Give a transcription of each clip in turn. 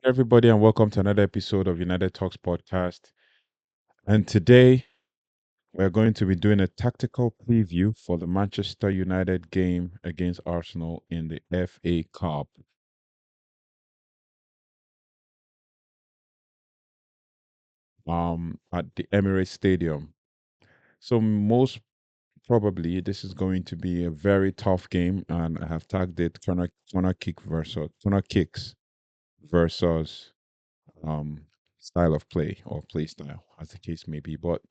Everybody, and welcome to another episode of United Talks podcast. And today we're going to be doing a tactical preview for the Manchester United game against Arsenal in the FA Cup at the Emirates Stadium. So most probably this is going to be a very tough game, and I have tagged it corner kicks versus um style of play or play style, as the case may be. But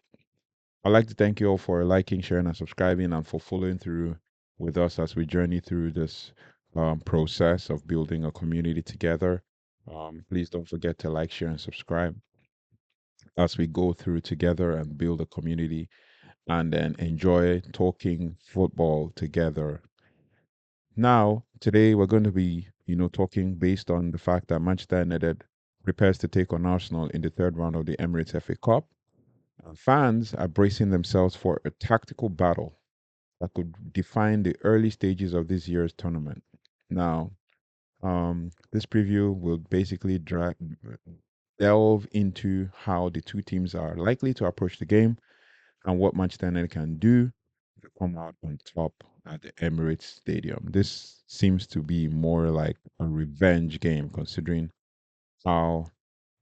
I'd like to thank you all for liking, sharing, and subscribing, and for following through with us as we journey through this process of building a community together. Please don't forget to like, share, and subscribe as we go through together and build a community and then enjoy talking football together. Now, today we're going to be, talking based on the fact that Manchester United prepares to take on Arsenal in the third round of the Emirates FA Cup. Fans are bracing themselves for a tactical battle that could define the early stages of this year's tournament. Now, this preview will basically delve into how the two teams are likely to approach the game and what Manchester United can do to come out on top at the Emirates Stadium. This seems to be more like a revenge game, considering how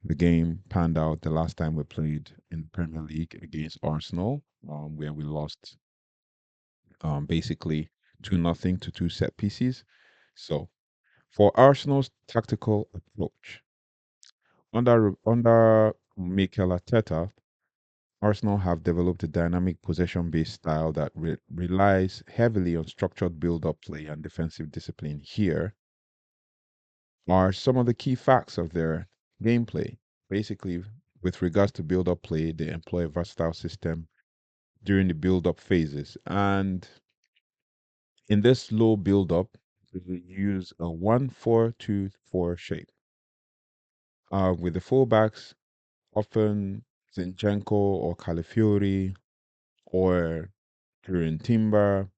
the game panned out the last time we played in the Premier League against Arsenal, where we lost basically 2-0 to two set pieces. So, for Arsenal's tactical approach, under Mikel Arteta, Arsenal have developed a dynamic possession-based style that relies heavily on structured build-up play and defensive discipline. Here are some of the key facts of their gameplay. Basically, with regards to build-up play, they employ a versatile system during the build-up phases, and in this slow build-up, we use a 1-4-2-4 shape. With the fullbacks, often Zinchenko or Calafiori or during Timber,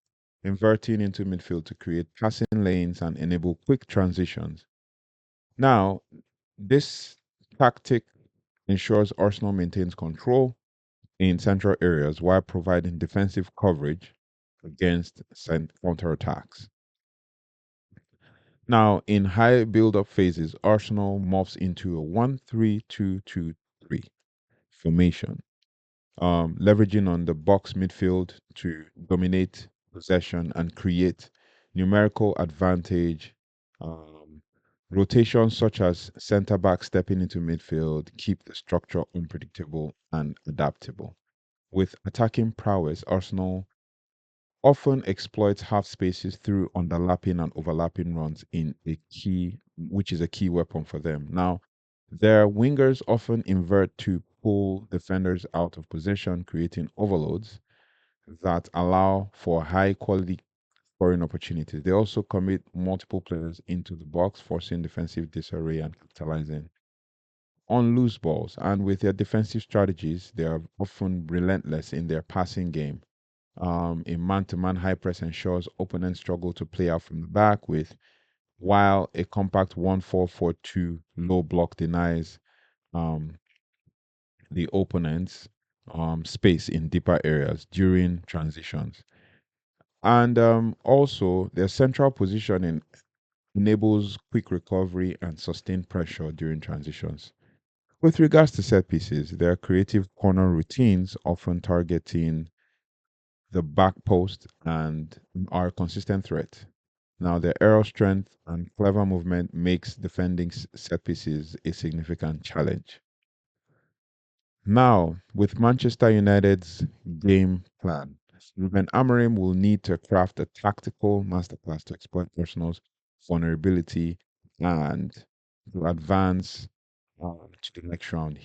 inverting into midfield to create passing lanes and enable quick transitions. Now, this tactic ensures Arsenal maintains control in central areas while providing defensive coverage against counterattacks. Now, in high build-up phases, Arsenal morphs into a 1-3-2-2-3 formation, leveraging on the box midfield to dominate possession and create numerical advantage. Um, Rotations such as centre back stepping into midfield keep the structure unpredictable and adaptable. With attacking prowess, Arsenal often exploits half spaces through underlapping and overlapping runs which is a key weapon for them. Now, their wingers often invert to pull defenders out of position, creating overloads that allow for high quality scoring opportunities. They also commit multiple players into the box, forcing defensive disarray and capitalizing on loose balls. And with their defensive strategies, they are often relentless in their passing game. In man-to-man high press ensures opponents struggle to play out from the back while a compact 1-4-4-2 low block denies um, the opponents space in deeper areas during transitions. And also, their central positioning enables quick recovery and sustained pressure during transitions. With regards to set pieces, their creative corner routines often targeting the back post and are a consistent threat. Now, their aerial strength and clever movement makes defending set pieces a significant challenge. Now, with Manchester United's game plan, Ruben Amorim will need to craft a tactical masterclass to exploit Arsenal's vulnerability and to advance to the next round.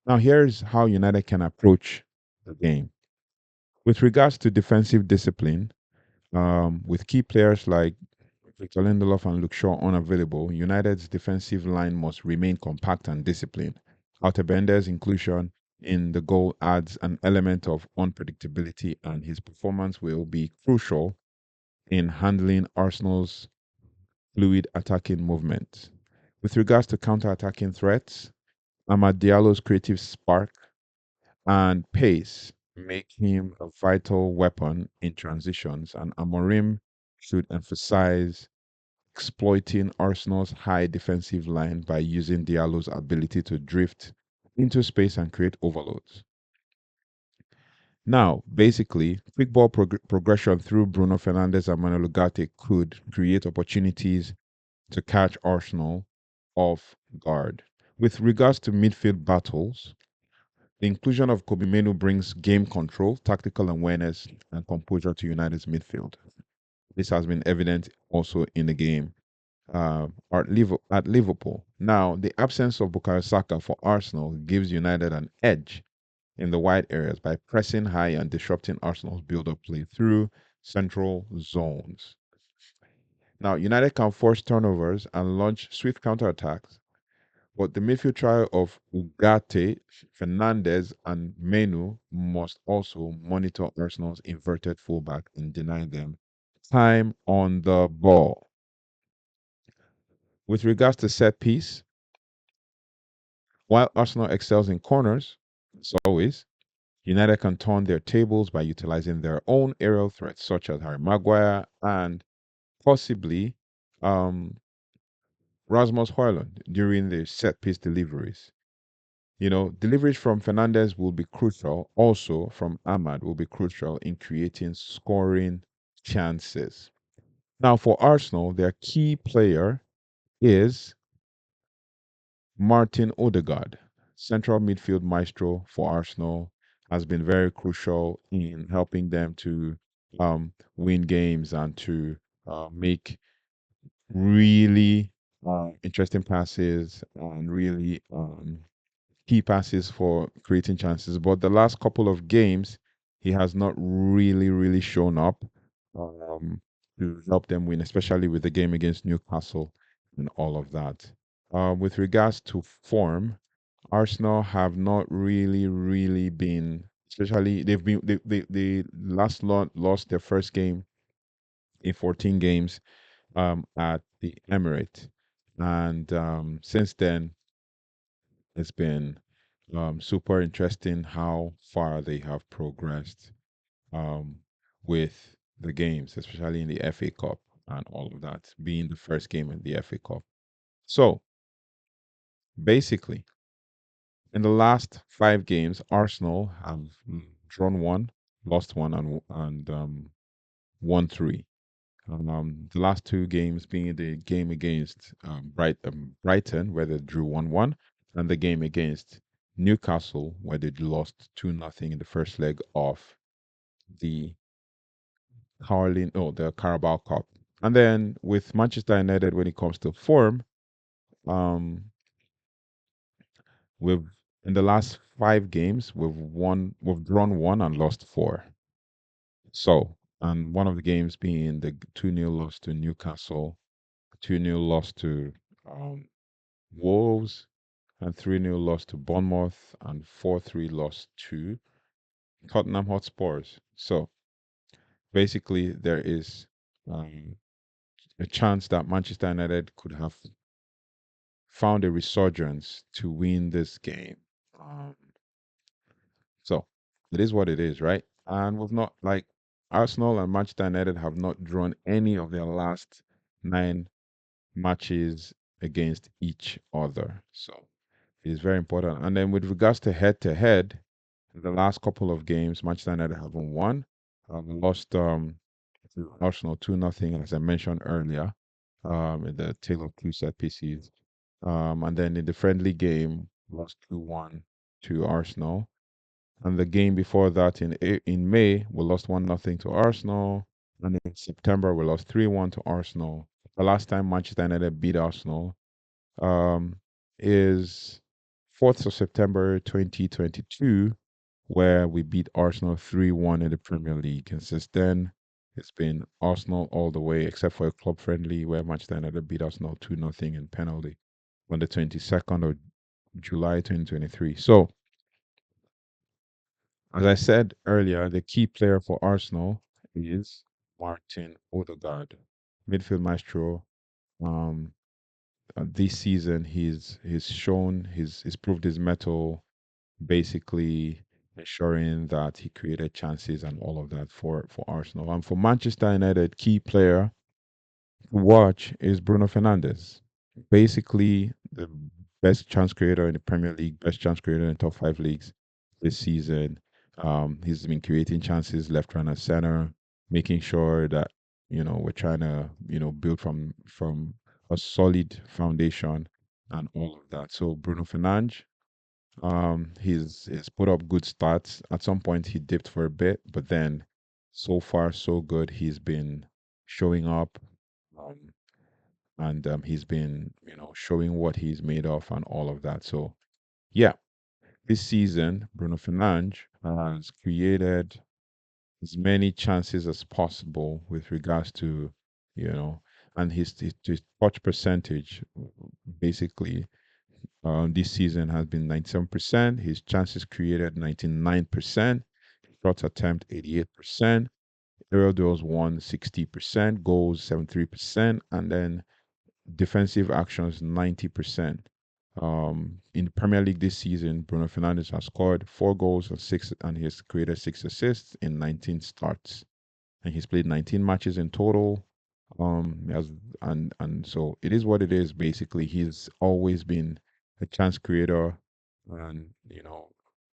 Now, here's how United can approach the game. With regards to defensive discipline, with key players like Victor Lindelof and Luke Shaw unavailable, United's defensive line must remain compact and disciplined. Altebender's inclusion in the goal adds an element of unpredictability, and his performance will be crucial in handling Arsenal's fluid attacking movement. With regards to counter-attacking threats, Amad Diallo's creative spark and pace make him a vital weapon in transitions, and Amorim should emphasize exploiting Arsenal's high defensive line by using Diallo's ability to drift into space and create overloads. Now, basically, quick ball progression through Bruno Fernandes and Manuel Ugarte could create opportunities to catch Arsenal off guard. With regards to midfield battles, the inclusion of Kobe Mainoo brings game control, tactical awareness, and composure to United's midfield. This has been evident also in the game at Liverpool. Now, the absence of Bukayo Saka for Arsenal gives United an edge in the wide areas by pressing high and disrupting Arsenal's build-up play through central zones. Now, United can force turnovers and launch swift counterattacks, but the midfield trio of Ugarte, Fernandez, and Menu must also monitor Arsenal's inverted fullback and deny them time on the ball. With regards to set piece, while Arsenal excels in corners, as always, United can turn their tables by utilizing their own aerial threats, such as Harry Maguire and possibly um, Rasmus Højlund during the set piece deliveries. Deliveries from Fernandez will be crucial. Also, from Ahmad will be crucial in creating scoring chances. Now, for Arsenal, their key player is Martin Odegaard, central midfield maestro for Arsenal, has been very crucial in helping them to win games and to make really interesting passes and really key passes for creating chances. But the last couple of games, he has not really shown up um, to help them win, especially with the game against Newcastle and all of that. With regards to form, Arsenal have not really been, especially they lost their first game in 14 games at the Emirates, and since then it's been super interesting how far they have progressed um, with the games, especially in the FA Cup and all of that, being the first game in the FA Cup. So basically, in the last 5 games, Arsenal have drawn one, lost one, and won three. The last 2 games being the game against Brighton, where they drew 1-1, and the game against Newcastle, where they lost 2-0 in the first leg of the the Carabao Cup. And then with Manchester United, when it comes to form, um, we've in the last 5 games, we've drawn one and lost four. So, and one of the games being the 2-0 loss to Newcastle, 2-0 loss to um, Wolves, and 3-0 loss to Bournemouth, and 4-3 loss to Tottenham Hotspurs. So basically, there is um, a chance that Manchester United could have found a resurgence to win this game. Um, so it is what it is, right? And we've not, like, Arsenal and Manchester United have not drawn any of their last 9 matches against each other. So it is very important. And then with regards to head, the last couple of games, Manchester United haven't won. Lost to Arsenal 2-0, as I mentioned earlier, in the Taylor Clue set pieces. And then in the friendly game, lost 2-1 to Arsenal. And the game before that in May, we lost 1-0 to Arsenal. And in September, we lost 3-1 to Arsenal. The last time Manchester United beat Arsenal um, is 4th of September 2022, where we beat Arsenal 3-1 in the Premier League. And since then, it's been Arsenal all the way, except for a club friendly where Manchester United beat Arsenal 2-0 in penalty on the 22nd of July 2023. So, as I said earlier, the key player for Arsenal is Martin Odegaard, midfield maestro, um, this season he's shown he's proved his mettle, basically ensuring that he created chances and all of that for Arsenal. And for Manchester United, key player to watch is Bruno Fernandes. Basically, the best chance creator in the Premier League, best chance creator in the top five leagues this season. He's been creating chances left, right, and center, making sure that we're trying to build from a solid foundation and all of that. So Bruno Fernandes, he's put up good stats. At some point, he dipped for a bit, but then so far so good. He's been showing up. Um, and he's been showing what he's made of and all of that. So yeah, this season Bruno Fernandes has created as many chances as possible with regards to you know and his touch percentage basically this season has been 97%. His chances created 99%, shots attempt 88%, aerial duels won 60%, goals 73%, and then defensive actions 90%. In the Premier League this season, Bruno Fernandes has scored 4 goals and he has created 6 assists in 19 starts. And he's played 19 matches in total. He has, and so it is what it is. Basically, he's always been a chance creator, and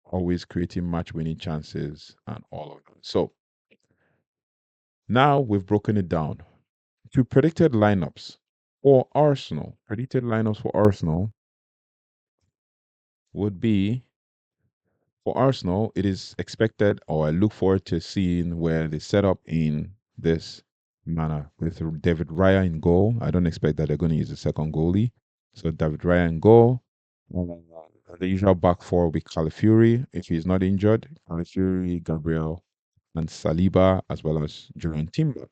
always creating match-winning chances and all of them. So now we've broken it down to predicted lineups for Arsenal. Predicted lineups for Arsenal would be for Arsenal. It is expected, or I look forward to seeing where they set up in this manner with David Raya in goal. I don't expect that they're going to use a second goalie. So David Raya in goal. The usual back four will be Calafiori if he's not injured. Calafiori, Gabriel, and Saliba, as well as Julian Timber.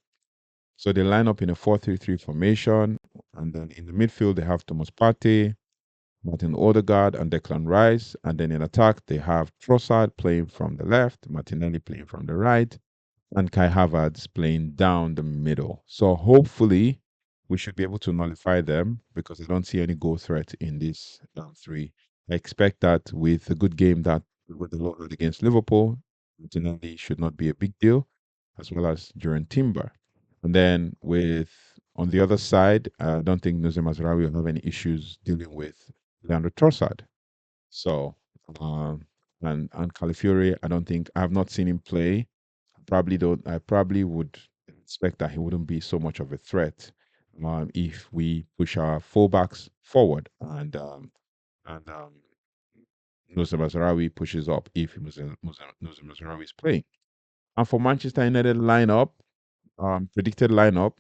So they line up in a 4-3-3 formation. And then in the midfield, they have Thomas Partey, Martin Odegaard, and Declan Rice. And then in attack, they have Trossard playing from the left, Martinelli playing from the right, and Kai Havertz playing down the middle. So hopefully, we should be able to nullify them because I don't see any goal threat in this three. I expect that with a good game that with the Lord against Liverpool, Martinelli should not be a big deal, as well as during Timber. And then with on the other side, I don't think Nuzem Mazraoui will have any issues dealing with Leandro Trossard. So and Calafiori, I don't think I have not seen him play. Probably don't. I probably would expect that he wouldn't be so much of a threat if we push our fullbacks forward and Nusa Mazraoui pushes up if Nusa Mazraoui is playing. And for Manchester United lineup, predicted lineup,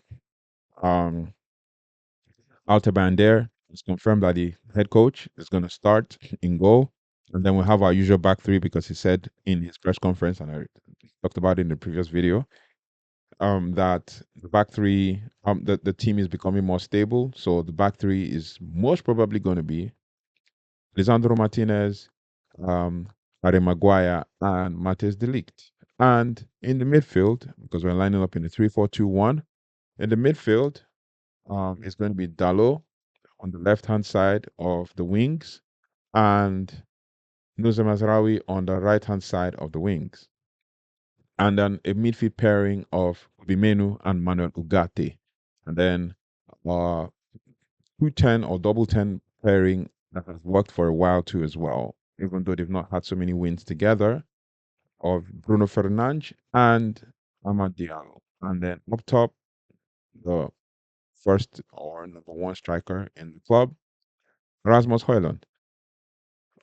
um, Altaban there. It's confirmed that the head coach is going to start in goal. And then we'll have our usual back three because he said in his press conference, and I talked about it in the previous video, that the back three, the team is becoming more stable. So the back three is most probably going to be Lisandro Martinez, Harry Maguire, and Matheus de Ligt. And in the midfield, because we're lining up in the 3-4-2-1, in the midfield, it's going to be Dalot on the left-hand side of the wings and Nuzem Mazraoui on the right-hand side of the wings. And then a midfield pairing of Mainoo and Manuel Ugarte. And then 2-10 or double 10 pairing that has worked for a while too as well, even though they've not had so many wins together, of Bruno Fernandes and Amad Diallo. And then up top, the first or number one striker in the club, Rasmus Højlund.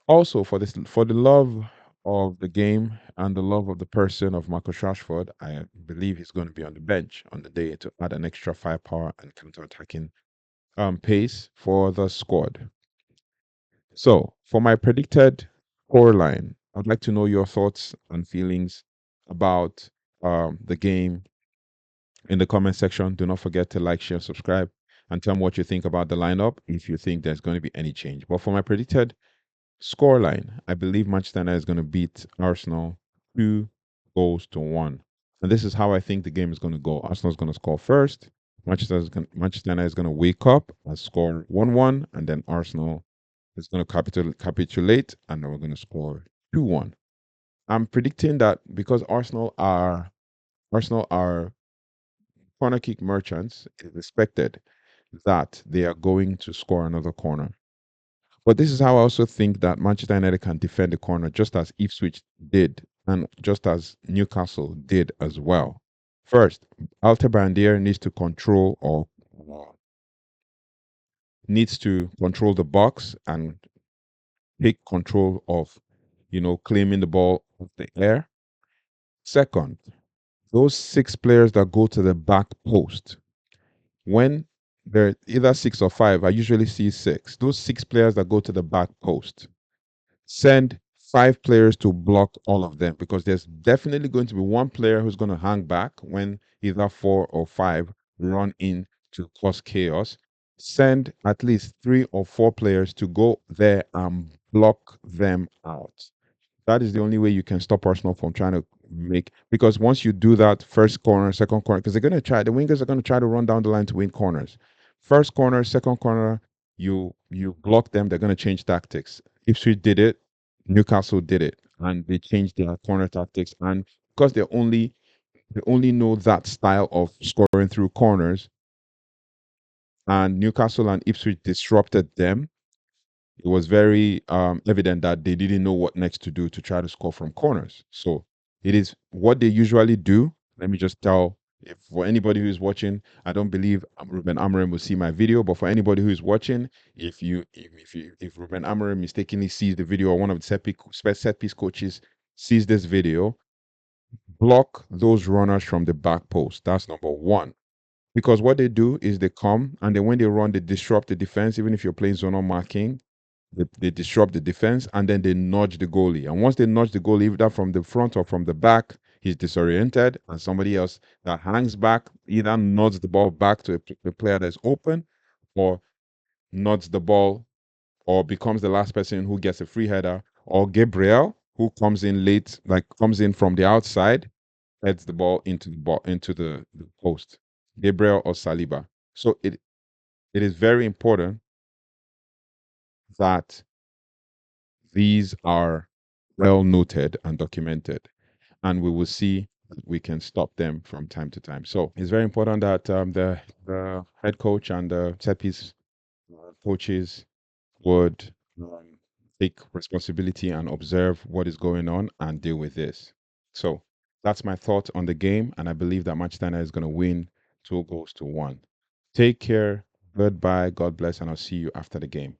Also, for the love of the game and the love of the person of Marcus Rashford, I believe he's going to be on the bench on the day to add an extra firepower and counter-attacking pace for the squad. So, for my predicted scoreline, I'd like to know your thoughts and feelings about the game in the comment section. Do not forget to like, share, subscribe, and tell me what you think about the lineup if you think there's going to be any change. But for my predicted scoreline, I believe Manchester United is going to beat Arsenal 2-1. And this is how I think the game is going to go. Arsenal is going to score first, Manchester United is going to wake up and score 1-1, and then Arsenal is going to capitulate, and then we're going to score 2-1. I'm predicting that because Arsenal are corner kick merchants, it's expected that they are going to score another corner. But this is how I also think that Manchester United can defend the corner, just as Ipswich did, and just as Newcastle did as well. First, Alter needs to control or needs to control the box and take control of, claiming the ball off the air. Second, those six players that go to the back post, when they're either six or five, I usually see six. Those six players that go to the back post, send five players to block all of them, because there's definitely going to be one player who's going to hang back when either four or five run in to cause chaos. Send at least three or four players to go there and block them out. That is the only way you can stop Arsenal from trying to make, because once you do that, first corner, second corner, because the wingers are going to try to run down the line to win corners. First corner, second corner, you block them, they're going to change tactics. Ipswich did it, Newcastle did it, and they changed their corner tactics. And because they only know that style of scoring through corners, and Newcastle and Ipswich disrupted them, it was very evident that they didn't know what next to do to try to score from corners. So it is what they usually do. Let me just tell, if for anybody who is watching, I don't believe Ruben Amorim will see my video, but for anybody who is watching, if Ruben Amorim mistakenly sees the video, or one of the set piece coaches sees this video, block those runners from the back post. That's number one. Because what they do is they come, and then when they run, they disrupt the defense. Even if you're playing zonal marking, they disrupt the defense, and then they nudge the goalie. And once they nudge the goalie, either from the front or from the back, he's disoriented, and somebody else that hangs back either nods the ball back to the player that's open, or nods the ball, or becomes the last person who gets a free header, or Gabriel, who comes in late, like comes in from the outside, heads the ball into the post. Gabriel or Saliba. So it is very important that these are well noted and documented, and we will see that we can stop them from time to time. So it's very important that the head coach and the set piece coaches would take responsibility and observe what is going on and deal with this. So that's my thought on the game, and I believe that Manchester United is going to win 2-1. Take care. Goodbye. God bless, and I'll see you after the game.